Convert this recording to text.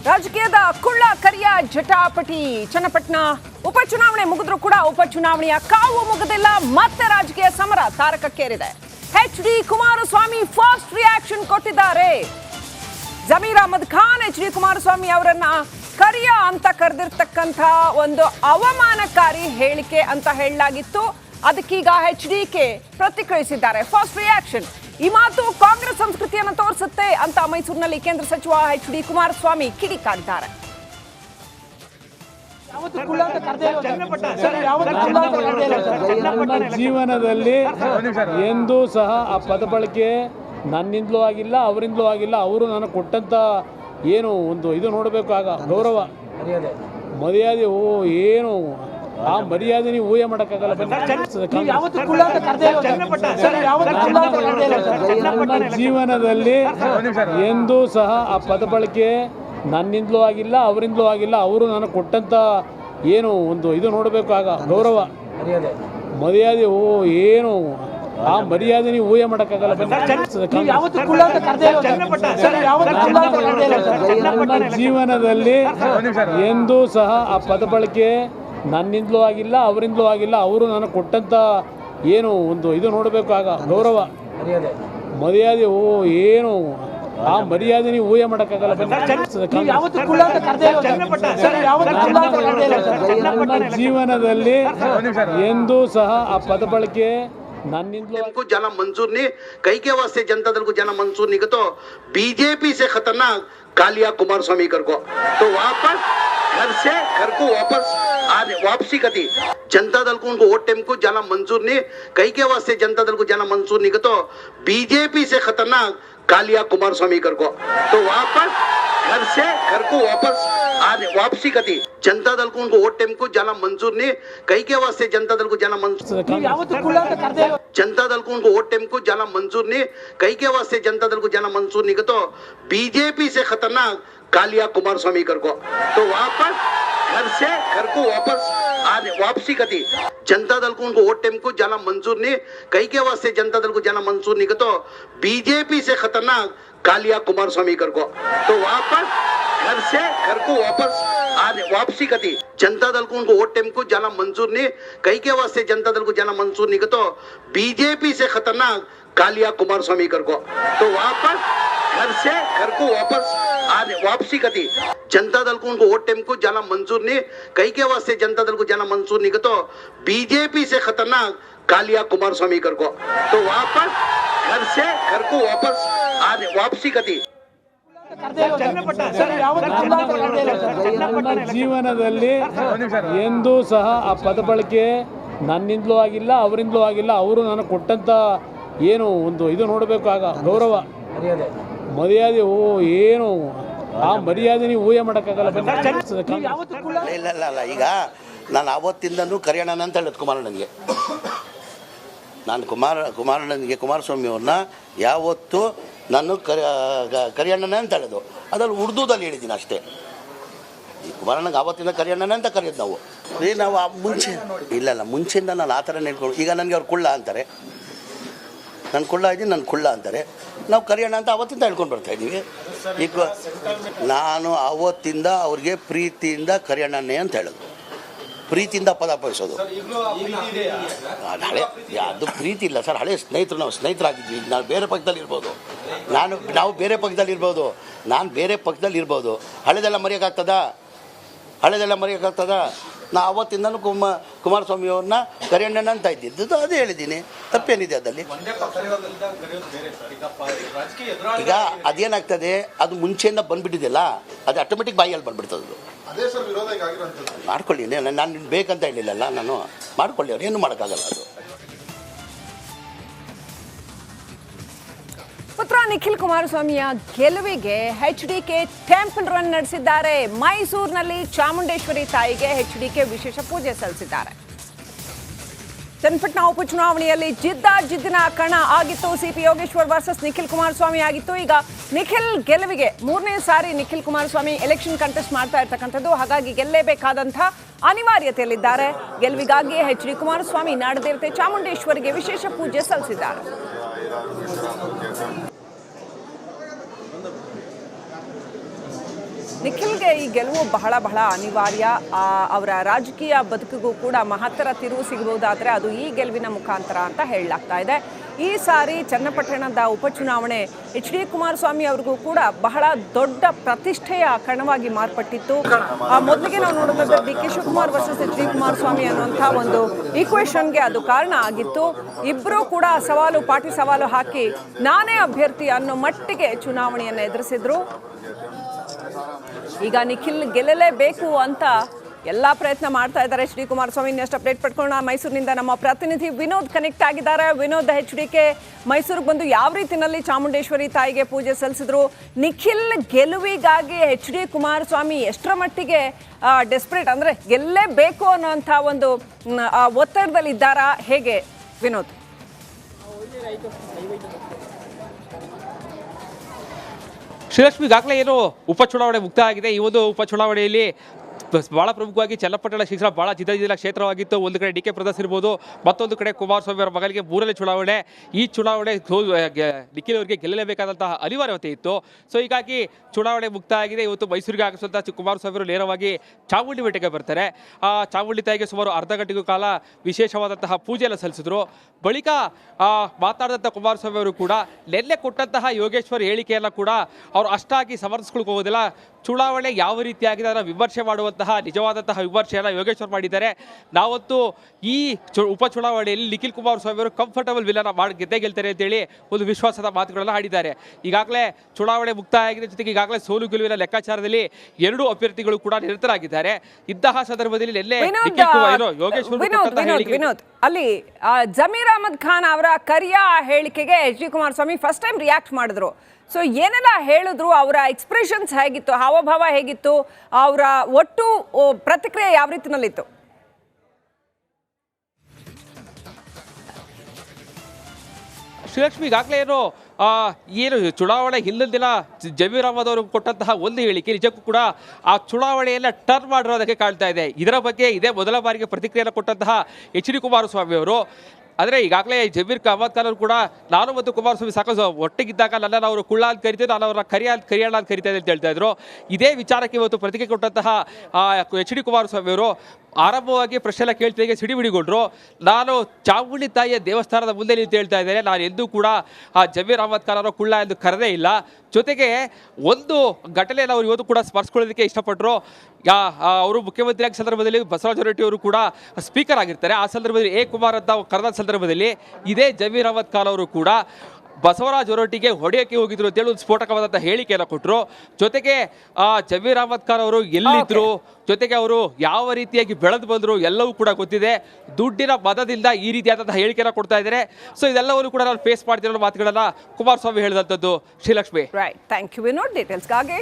ರಾಜಕೀಯದ ಕುಳ್ಳ ಕರಿಯ ಜಟಾಪಟಿ ಚನ್ನಪಟ್ಟಣ ಉಪಚುನಾವಣೆ ಮುಗಿದ್ರೂ ಕೂಡ ಉಪಚುನಾವಣೆಯ ಕಾವು ಮುಗಿದಿಲ್ಲ. ಮತ್ತೆ ರಾಜಕೀಯ ಸಮರ ತಾರಕಕ್ಕೇರಿದೆ. ಎಚ್.ಡಿ. ಕುಮಾರಸ್ವಾಮಿ ಫಸ್ಟ್ ರಿಯಾಕ್ಷನ್ ಕೊಟ್ಟಿದ್ದಾರೆ. ಜಮೀರ್ ಅಹಮದ್ ಖಾನ್ ಎಚ್.ಡಿ. ಕುಮಾರಸ್ವಾಮಿ ಅವರನ್ನ ಕರಿಯ ಅಂತ ಕರೆದಿರ್ತಕ್ಕಂಥ ಒಂದು ಅವಮಾನಕಾರಿ ಹೇಳಿಕೆ ಅಂತ ಹೇಳಲಾಗಿತ್ತು. ಅದಕ್ಕೀಗ ಎಚ್.ಡಿ.ಕೆ ಪ್ರತಿಕ್ರಿಯಿಸಿದ್ದಾರೆ. First reaction. ಈ ಮಾತು ಕಾಂಗ್ರೆಸ್ ಸಂಸ್ಕೃತಿಯನ್ನು ತೋರಿಸುತ್ತೆ ಅಂತ ಮೈಸೂರಿನಲ್ಲಿ ಕೇಂದ್ರ ಸಚಿವ ಎಚ್.ಡಿ. ಕುಮಾರಸ್ವಾಮಿ ಕಿಡಿಕಾರಿದ್ದಾರೆ. ಜೀವನದಲ್ಲಿ ಎಂದೂ ಸಹ ಆ ಪದ ಬಳಕೆ ನನ್ನಿಂದಲೂ ಆಗಿಲ್ಲ, ಅವರಿಂದಲೂ ಆಗಿಲ್ಲ. ಅವರು ನಾನು ಕೊಟ್ಟಂತ ಏನು ಒಂದು ಇದು ನೋಡಬೇಕು, ಆಗ ಗೌರವ ಮರ್ಯಾದೆ ಏನು ಆ ಮರ್ಯಾದೆ ನೀವು ಊಹೆ ಮಾಡೋಕ್ಕಾಗಲ್ಲ. ಜೀವನದಲ್ಲಿ ಎಂದೂ ಸಹ ಆ ಪದ ಬಳಕೆ ನನ್ನಿಂದಲೂ ಆಗಿಲ್ಲ, ಅವರಿಂದಲೂ ಆಗಿಲ್ಲ. ಅವರು ನಾನು ಕೊಟ್ಟಂತ ಏನು ಒಂದು ಇದು ನೋಡಬೇಕು, ಆಗ ಗೌರವ ಮರ್ಯಾದೆ ಏನು ಆ ಮರ್ಯಾದೆ ನೀವು ಊಹೆ ಮಾಡೋಕ್ಕಾಗಲ್ಲ. ಜೀವನದಲ್ಲಿ ಎಂದೂ ಸಹ ಆ ಪದ ಬಳಕೆ ನನ್ನಿಂದಲೂ ಆಗಿಲ್ಲ, ಅವರಿಂದಲೂ ಆಗಿಲ್ಲ. ಅವರು ನಾನು ಕೊಟ್ಟಂತ ಏನು ಒಂದು ಇದು ನೋಡಬೇಕು, ಆಗ ಗೌರವ ಮರ್ಯಾದೆ ಏನು ಆ ಮರ್ಯಾದೆ ನೀವು ಊಹೆ ಮಾಡೋಕ್ಕಾಗಲ್ಲ. ಜೀವನದಲ್ಲಿ ಎಂದೂ ಸಹ ಆ ಪದ ಬಳಕೆ को जाना मंजूर नहीं, कई के वास्ते जनता दल को जाना मंजूर नहीं, तो बीजेपी से खतरनाक कालिया कुमारस्वामी कर को तो वापस घर से घर को वापसी कती जनता दल को उनको वोट टाइम को जाना मंजूर नहीं, कई के वास्ते जनता दल को जाना मंजूर नहीं, तो बीजेपी से खतरनाक कालिया कुमारस्वामी कर को तो वापस घर से घर को वापसी कती जनता दल को उनको वोट टाइम को जाना मंजूर नहीं, कई के वास्ते जनता दल को जाना मंजूर जनता दल को उनको वोट टाइम को जाना मंजूर नहीं, कई के वास्ते जनता दल को जाना मंजूर नहीं, तो बीजेपी से खतरनाक कालिया कुमारस्वामी कर को तो वापस घर से घर को वापसी कती जनता दल को उनको वोट टाइम को जाना मंजूर नहीं, कई के वास्ते जनता दल को जाना मंजूर नहीं, तो बीजेपी से खतरनाक कालिया कुमारस्वामी कर को तो वापस घर से घर को वापसी कती जनता दल को उनको वोट टाइम को जाना मंजूर नहीं, कई के वास्ते जनता दल को जाना मंजूर नहीं, तो बीजेपी से खतरनाक कालिया कुमारस्वामी कर को तो वापस घर से घर को वापसी कती जनता दल को उनको वोट टाइम को जाना मंजूर नहीं, कई के वास्ते जनता दल को जाना मंजूर नहीं, तो बीजेपी से खतरनाक कालिया कुमारस्वामी कर को तो वापस घर से घर को वापसी कती ಜೀವನದಲ್ಲಿ ಎಂದೂ ಸಹ ಆ ಪದ ಬಳಕೆ ನನ್ನಿಂದಲೂ ಆಗಿಲ್ಲ, ಅವರಿಂದಲೂ ಆಗಿಲ್ಲ. ಅವರು ನಾನು ಕೊಟ್ಟಂತ ಏನು ಒಂದು ಇದು ನೋಡಬೇಕು, ಆಗ ಗೌರವ ಮರ್ಯಾದೆ ಏನು ಆ ಮರ್ಯಾದೆ ನೀವು ಊಹೆ ಮಾಡೋಕ್ಕಾಗಲ್ಲ. ಇಲ್ಲ ಈಗ ನಾನು ಅವತ್ತಿಂದನೂ ಕರಿಯಣ್ಣ ಅಂತ ಹೇಳಿದ್ ಕುಮಾರಣ್ಣನಿಗೆ, ನಾನು ಕುಮಾರಣ್ಣನಿಗೆ ಕುಮಾರಸ್ವಾಮಿ ಅವ್ರನ್ನ ಯಾವತ್ತು ನಾನು ಕರಿಯಣ್ಣನೇ ಅಂತ ಹೇಳೋದು, ಅದ್ರಲ್ಲಿ ಉರ್ದುದಲ್ಲಿ ಹೇಳಿದ್ದೀನಿ ಅಷ್ಟೇ. ಈ ಕುಮಾರಣ್ಣಗೆ ಆವತ್ತಿಂದ ಕರಿಯಣ್ಣನೇ ಅಂತ ಕರೆಯೋದು ನಾವು. ನಾವು ಮುಂಚೆ ಇಲ್ಲ ಮುಂಚೆಯಿಂದ ನಾನು ಆ ಥರ ಹೇಳ್ಕೊಂಡು, ಈಗ ನನಗೆ ಅವ್ರು ಕುಳ್ಳ ಅಂತಾರೆ, ನಾನು ಕುಳ್ಳ ಇದ್ದೀನಿ, ನನ್ನ ಕುಳ್ಳ ಅಂತಾರೆ. ನಾವು ಕರಿಯಣ್ಣ ಅಂತ ಅವತ್ತಿಂದ ಹೇಳ್ಕೊಂಡು ಬರ್ತಾಯಿದ್ದೀವಿ. ಈಗ ನಾನು ಅವತ್ತಿಂದ ಅವ್ರಿಗೆ ಪ್ರೀತಿಯಿಂದ ಕರಿಯಣ್ಣನೇ ಅಂತ ಹೇಳೋದು, ಪ್ರೀತಿಯಿಂದ ಪದ ಬಳಸೋದು. ಹಳೆ ಅದು ಪ್ರೀತಿ ಇಲ್ಲ ಸರ್, ಹಳೆ ಸ್ನೇಹಿತರು, ನಾವು ಸ್ನೇಹಿತರಾಗಿದ್ವಿ. ನಾವು ಬೇರೆ ಪಕ್ಕದಲ್ಲಿ ಇರ್ಬೋದು, ನಾವು ಬೇರೆ ಪಕ್ಕದಲ್ಲಿ ಇರ್ಬೋದು, ನಾನು ಬೇರೆ ಪಕ್ಕದಲ್ಲಿ ಇರ್ಬೋದು. ಹಳೆದೆಲ್ಲ ಮರೆಯೋಕ್ಕಾಗ್ತದ? ನಾ ಅವತ್ತಿಂದನೂ ಕುಮಾರಸ್ವಾಮಿ ಅವ್ರನ್ನ ಕರಿಯಣ್ಣನ ಅಂತ ಇದ್ದಿದ್ದು, ಅದೇ ಹೇಳಿದ್ದೀನಿ. ತಪ್ಪೇನಿದೆ ಅದಲ್ಲಿ? ಈಗ ಅದೇನಾಗ್ತದೆ, ಅದು ಮುಂಚೆಯಿಂದ ಬಂದ್ಬಿಟ್ಟಿದೆಯಲ್ಲ, ಅದು ಆಟೋಮೆಟಿಕ್ ಬಾಯಲ್ಲಿ ಬಂದ್ಬಿಡ್ತದೆ. ಮಾಡ್ಕೊಳ್ಳಿ, ನಾನು ಬೇಕಂತ ಹೇಳಿಲ್ಲಲ್ಲ, ನಾನು ಮಾಡ್ಕೊಳ್ಳಿ, ಅವ್ರು ಏನು ಮಾಡೋಕ್ಕಾಗಲ್ಲ. ಅದು ಪುತ್ರ ನಿಖಿಲ್ ಕುಮಾರಸ್ವಾಮಿಯ ಗೆಲುವಿಗೆ ಎಚ್.ಡಿ.ಕೆ ಟೆಂಪಲ್ ರನ್ ನಡೆಸಿದ್ದಾರೆ. ಮೈಸೂರಿನಲ್ಲಿ ಚಾಮುಂಡೇಶ್ವರಿ ತಾಯಿಗೆ ಎಚ್.ಡಿ.ಕೆ ವಿಶೇಷ ಪೂಜೆ ಸಲ್ಲಿಸಿದ್ದಾರೆ. ಚನ್ನಪಟ್ಟಣ ಉಪಚುನಾವಣೆಯಲ್ಲಿ ಜಿದ್ದಿನ ಕಣ ಆಗಿತ್ತು. ಸಿಪಿ ಯೋಗೇಶ್ವರ್ ವರ್ಸಸ್ ನಿಖಿಲ್ ಕುಮಾರಸ್ವಾಮಿ ಆಗಿತ್ತು. ಈಗ ನಿಖಿಲ್ ಗೆಲುವಿಗೆ 3ನೇ ಸಾರಿ ನಿಖಿಲ್ ಕುಮಾರಸ್ವಾಮಿ ಎಲೆಕ್ಷನ್ ಕಂಟೆಸ್ಟ್ ಮಾಡ್ತಾ ಇರ್ತಕ್ಕಂಥದ್ದು. ಹಾಗಾಗಿ ಗೆಲ್ಲೇಬೇಕಾದಂಥ ಅನಿವಾರ್ಯತೆಯಲ್ಲಿದ್ದಾರೆ. ಗೆಲುವಿಗಾಗಿ ಎಚ್.ಡಿ. ಕುಮಾರಸ್ವಾಮಿ ನಾಡದೇವತೆ ಚಾಮುಂಡೇಶ್ವರಿಗೆ ವಿಶೇಷ ಪೂಜೆ ಸಲ್ಲಿಸಿದ್ದಾರೆ. ನಿಖಿಲ್ಗೆ ಈ ಗೆಲುವು ಬಹಳ ಬಹಳ ಅನಿವಾರ್ಯ. ಅವರ ರಾಜಕೀಯ ಬದುಕಿಗೂ ಕೂಡ ಮಹತ್ತರ ತಿರುವು ಸಿಗಬಹುದಾದರೆ ಅದು ಈ ಗೆಲುವಿನ ಮುಖಾಂತರ ಅಂತ ಹೇಳಲಾಗ್ತಾ ಇದೆ. ಈ ಸಾರಿ ಚನ್ನಪಟ್ಟಣದ ಉಪಚುನಾವಣೆ ಎಚ್ ಡಿ ಕುಮಾರಸ್ವಾಮಿ ಅವ್ರಿಗೂ ಕೂಡ ಬಹಳ ದೊಡ್ಡ ಪ್ರತಿಷ್ಠೆಯ ಕಣವಾಗಿ ಮಾರ್ಪಟ್ಟಿತ್ತು. ಮೊದಲಿಗೆ ನಾವು ನೋಡೋದಾದ್ರೆ D K Shivakumar versus H D Kumaraswamy ಅನ್ನುವಂಥ ಒಂದು ಈಕ್ವೇಷನ್ಗೆ ಅದು ಕಾರಣ ಆಗಿತ್ತು. ಇಬ್ಬರೂ ಕೂಡ ಪಾಟಿ ಸವಾಲು ಹಾಕಿ ನಾನೇ ಅಭ್ಯರ್ಥಿ ಅನ್ನೋ ಮಟ್ಟಿಗೆ ಚುನಾವಣೆಯನ್ನು ಎದುರಿಸಿದ್ರು. ಈಗ ನಿಖಿಲ್ ಗೆಲ್ಲಲೇಬೇಕು ಅಂತ ಎಲ್ಲ ಪ್ರಯತ್ನ ಮಾಡ್ತಾ ಇದ್ದಾರೆ H D Kumaraswamy. Next update ಪಡ್ಕೊಳ್ಳೋಣ. ಮೈಸೂರಿನಿಂದ ನಮ್ಮ ಪ್ರತಿನಿಧಿ ವಿನೋದ್ ಕನೆಕ್ಟ್ ಆಗಿದ್ದಾರೆ. ವಿನೋದ್, ಎಚ್ ಡಿ ಕೆ ಮೈಸೂರಿಗೆ ಬಂದು ಯಾವ ರೀತಿಯಲ್ಲಿ ಚಾಮುಂಡೇಶ್ವರಿ ತಾಯಿಗೆ ಪೂಜೆ ಸಲ್ಲಿಸಿದ್ರು? ನಿಖಿಲ್ ಗೆಲುವಿಗಾಗಿ ಎಚ್ ಡಿ ಕುಮಾರಸ್ವಾಮಿ ಎಷ್ಟರ ಮಟ್ಟಿಗೆ ಡೆಸ್ಪರೇಟ್, ಅಂದರೆ ಗೆಲ್ಲೇಬೇಕು ಅನ್ನೋಂಥ ಒಂದು ಒತ್ತಡದಲ್ಲಿ ಇದ್ದಾರಾ? ಹೇಗೆ ವಿನೋದ್? ಶ್ರೀಲಕ್ಷ್ಮಿ, ಈಗಾಗಲೇ ಏನು ಉಪಚುನಾವಣೆ ಮುಕ್ತಾಯ ಆಗಿದೆ. ಈ ಒಂದು ಉಪಚುನಾವಣೆಯಲ್ಲಿ ಬಹಳ ಪ್ರಮುಖವಾಗಿ ಚನ್ನಪಟ್ಟಣ ಶಿಕ್ಷಣ ಬಹಳ ಜಿದ್ದ ಕ್ಷೇತ್ರವಾಗಿತ್ತು. ಒಂದು ಕಡೆ ಡಿ ಕೆ ಪ್ರದರ್ಶ್ ಇರ್ಬೋದು, ಮತ್ತೊಂದು ಕಡೆ ಕುಮಾರಸ್ವಾಮಿ ಅವರ ಮಗಳಿಗೆ ಮೂರನೇ ಚುನಾವಣೆ. ಈ ಚುನಾವಣೆ ನಿಖಿಲ್ ಅವರಿಗೆ ಗೆಲ್ಲಲೇಬೇಕಾದಂತಹ ಅನಿವಾರ್ಯತೆ ಇತ್ತು. ಸೊ ಹೀಗಾಗಿ ಚುನಾವಣೆ ಮುಕ್ತಾಯ ಆಗಿದೆ. ಇವತ್ತು ಮೈಸೂರಿಗೆ ಆಗಮಿಸಿದಂಥ ಕುಮಾರಸ್ವಾಮಿ ಅವರು ನೇರವಾಗಿ ಚಾಮುಂಡಿ ಬೆಟ್ಟಕ್ಕೆ ಬರ್ತಾರೆ. ಚಾಮುಂಡಿ ತಾಯಿಗೆ ಸುಮಾರು ಅರ್ಧ ಗಂಟೆಗೂ ಕಾಲ ವಿಶೇಷವಾದಂತಹ ಪೂಜೆಯನ್ನು ಸಲ್ಲಿಸಿದ್ರು. ಬಳಿಕ ಮಾತಾಡಿದಂಥ ಕುಮಾರಸ್ವಾಮಿ ಅವರು ಕೂಡ ನೆನ್ನೆ ಕೊಟ್ಟಂತಹ ಯೋಗೇಶ್ವರ್ ಹೇಳಿಕೆಯನ್ನು ಕೂಡ ಅವರು ಅಷ್ಟಾಗಿ ಸಮರ್ಥಿಸ್ಕೊಳ್ಕೆ ಹೋಗೋದಿಲ್ಲ. ಚುನಾವಣೆ ಯಾವ ರೀತಿಯಾಗಿದೆ ಅದನ್ನು ವಿಮರ್ಶೆ ಮಾಡುವಂತಹ ನಿಜವಾದಂತಹ ವಿಮರ್ಶೆಯನ್ನು ಯೋಗೇಶ್ವರ್ ಮಾಡಿದ್ದಾರೆ. ನಾವಂತೂ ಈ ಉಪಚುನಾವಣೆಯಲ್ಲಿ ನಿಖಿಲ್ ಕುಮಾರಸ್ವಾಮಿ ಅವರು ಕಂಫರ್ಟಬಲ್ ವಿಲ್ಲನ ಗೆದ್ದೇ ಗೆಲ್ತಾರೆ ಅಂತೇಳಿ ಒಂದು ವಿಶ್ವಾಸದ ಮಾತುಗಳನ್ನು ಆಡಿದ್ದಾರೆ. ಈಗಾಗಲೇ ಚುನಾವಣೆ ಮುಕ್ತಾಯ ಆಗಿದೆ. ಜೊತೆಗೆ ಈಗಾಗಲೇ ಸೋಲು ಗೆಲುವಿನ ಲೆಕ್ಕಾಚಾರದಲ್ಲಿ ಎರಡೂ ಅಭ್ಯರ್ಥಿಗಳು ಕೂಡ ನಿರತರಾಗಿದ್ದಾರೆ. ಇಂತಹ ಸಂದರ್ಭದಲ್ಲಿ ನಿನ್ನೆ ವಿನೋದ್, ಅಲ್ಲಿ ಜಮೀರ್ ಅಹಮದ್ ಖಾನ್ ಅವರ ಕರಿಯ ಹೇಳಿಕೆಗೆ H D Kumaraswamy first time react ಮಾಡಿದ್ರು. ಸೊ ಏನೆಲ್ಲ ಹೇಳಿದ್ರು, ಅವರ ಎಕ್ಸ್ಪ್ರೆಷನ್ಸ್ ಹೇಗಿತ್ತು, ಹಾವಭಾವ ಹೇಗಿತ್ತು, ಅವರ ಒಟ್ಟು ಪ್ರತಿಕ್ರಿಯೆ ಯಾವ ರೀತಿನಲ್ಲಿತ್ತು? ಶ್ರೀಲಕ್ಷ್ಮಿ, ಈಗಾಗಲೇ ಏನು ಚುನಾವಣೆ ಹಿಂದಿನ ದಿನ ಜಮೀರ್ ಅಹಮದ್ ಅವರು ಕೊಟ್ಟಂತಹ ಒಂದು ಹೇಳಿಕೆ ನಿಜಕ್ಕೂ ಕೂಡ ಆ ಚುನಾವಣೆಯನ್ನು ಟರ್ನ್ ಮಾಡಿರೋದಕ್ಕೆ ಕಾಣ್ತಾ ಇದೆ. ಇದರ ಬಗ್ಗೆ ಇದೇ ಮೊದಲ ಬಾರಿಗೆ ಪ್ರತಿಕ್ರಿಯೆಯನ್ನು ಕೊಟ್ಟಂತಹ ಎಚ್ ಡಿ ಕುಮಾರಸ್ವಾಮಿ ಅವರು. ಆದರೆ ಈಗಾಗಲೇ ಜಮೀರ್ ಅಹಮದ್ ಖಾನ್ ಅವರು ಕೂಡ ನಾನು ಮತ್ತು ಕುಮಾರಸ್ವಾಮಿ ಸಾಕಷ್ಟು ಒಟ್ಟಿಗಿದ್ದಾಗ ನನ್ನನ್ನು ಅವರು ಕುಳ್ಳ ಅಂತ ಕರಿತಿದ್ದು, ನಾನು ಅವರ ಕರಿಯಣ್ಣ ಅಂತ ಕರಿತಾ ಅಂತ ಹೇಳ್ತಾ ಇದ್ರು. ಇದೇ ವಿಚಾರಕ್ಕೆ ಇವತ್ತು ಪ್ರತಿಕ್ರಿಯೆ ಕೊಟ್ಟಂತಹ ಎಚ್ ಡಿ ಕುಮಾರಸ್ವಾಮಿ ಅವರು ಆರಂಭವಾಗಿ ಪ್ರಶ್ನೆ ಎಲ್ಲ ಕೇಳ್ತಿಗೆ ಸಿಡಿಬಿಡಿಗೊಂಡ್ರು. ನಾನು ಚಾಮುಂಡಿ ತಾಯಿಯ ದೇವಸ್ಥಾನದ ಮುಂದೆ ನಿಂತು ಹೇಳ್ತಾ ಇದ್ದೇನೆ, ನಾನು ಎಂದೂ ಕೂಡ ಜಮೀರ್ ಅಹಮದ್ ಖಾನ್ ಅವರ ಕುಳ್ಳ ಎಂದು ಕರೆದೇ ಇಲ್ಲ. ಜೊತೆಗೆ ಒಂದು ಘಟನೆಯನ್ನು ಅವರು ಇವತ್ತು ಕೂಡ ಸ್ಮರಿಸ್ಕೊಳ್ಳೋದಕ್ಕೆ ಇಷ್ಟಪಟ್ಟರು. ಅವರು ಮುಖ್ಯಮಂತ್ರಿ ಆದ ಸಂದರ್ಭದಲ್ಲಿ ಬಸವರಾಜ ಹೊರಟ್ಟಿ ಅವರು ಕೂಡ ಸ್ಪೀಕರ್ ಆಗಿರ್ತಾರೆ. ಆ ಸಂದರ್ಭದಲ್ಲಿ ಎ ಕುಮಾರ್ ಅಂತ ಕರೆದ ಸಂದರ್ಭದಲ್ಲಿ ಇದೇ ಜಮೀರ್ ಅಹಮದ್ ಖಾನ್ ಅವರು ಕೂಡ ಬಸವರಾಜ ಹೊರಟ್ಟಿಗೆ ಹೊಡೆಯೋಕ್ಕೆ ಹೋಗಿದ್ರು ಅಂತೇಳಿ ಒಂದು ಸ್ಫೋಟಕವಾದಂಥ ಹೇಳಿಕೆಯನ್ನು ಕೊಟ್ಟರು. ಜೊತೆಗೆ ಜಮೀರ್ ಅಹಮದ್ ಖಾನ್ ಅವರು ಎಲ್ಲಿದ್ರು, ಜೊತೆಗೆ ಅವರು ಯಾವ ರೀತಿಯಾಗಿ ಬೆಳೆದು ಬಂದರು ಎಲ್ಲವೂ ಕೂಡ ಗೊತ್ತಿದೆ. ದುಡ್ಡಿನ ಮದದಿಂದ ಈ ರೀತಿಯಾದಂತಹ ಹೇಳಿಕೆಯನ್ನು ಕೊಡ್ತಾ ಇದ್ದಾರೆ. ಸೊ ಇದೆಲ್ಲವನ್ನು ಕೂಡ ನಾನು ಫೇಸ್ ಮಾಡ್ತಿರೋ ಮಾತುಗಳನ್ನು ಕುಮಾರಸ್ವಾಮಿ ಹೇಳಿದಂಥದ್ದು. Srilakshmi, right, thank you Vinod. ಡೀಟೇಲ್ಸ್ಗಾಗಿ